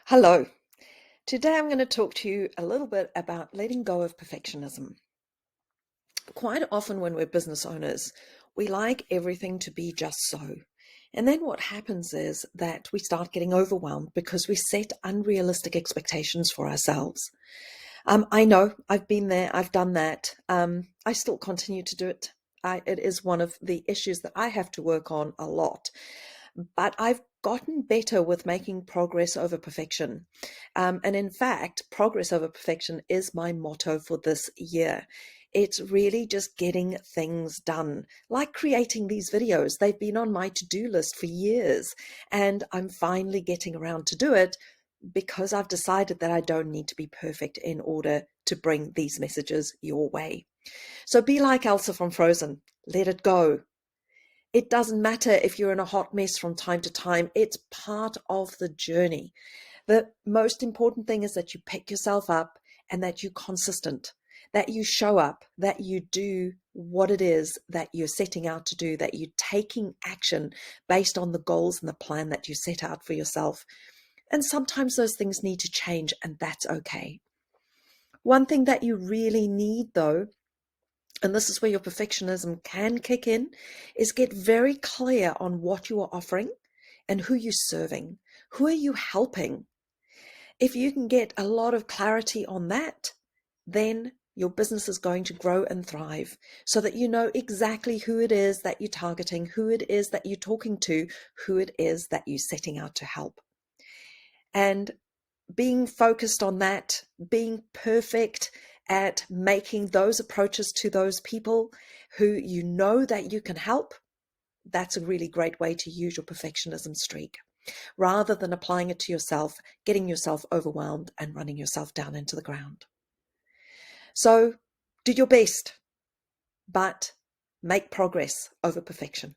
Hello. Today I'm going to talk to you a little bit about letting go of perfectionism. Quite often when we're business owners, we like everything to be just so. And then what happens is that we start getting overwhelmed because we set unrealistic expectations for ourselves. I know I've been there, I've done that. I still continue to do it. It is one of the issues that I have to work on a lot. But I've gotten better with making progress over perfection. And in fact, progress over perfection is my motto for this year. It's really just getting things done, like creating these videos. They've been on my to-do list for years, and I'm finally getting around to do it because I've decided that I don't need to be perfect in order to bring these messages your way. So be like Elsa from Frozen. Let it go. It doesn't matter if you're in a hot mess from time to time. It's part of the journey. The most important thing is that you pick yourself up and that you're consistent, that you show up, that you do what it is that you're setting out to do, that you're taking action based on the goals and the plan that you set out for yourself. And sometimes those things need to change, and that's okay. One thing that you really need, though, and this is where your perfectionism can kick in, is get very clear on what you are offering and who you're serving. Who are you helping? If you can get a lot of clarity on that, then your business is going to grow and thrive so that you know exactly who it is that you're targeting, who it is that you're talking to, who it is that you're setting out to help. And being focused on that, being perfect at making those approaches to those people who you know that you can help, that's a really great way to use your perfectionism streak, rather than applying it to yourself, getting yourself overwhelmed and running yourself down into the ground. So do your best, but make progress over perfection.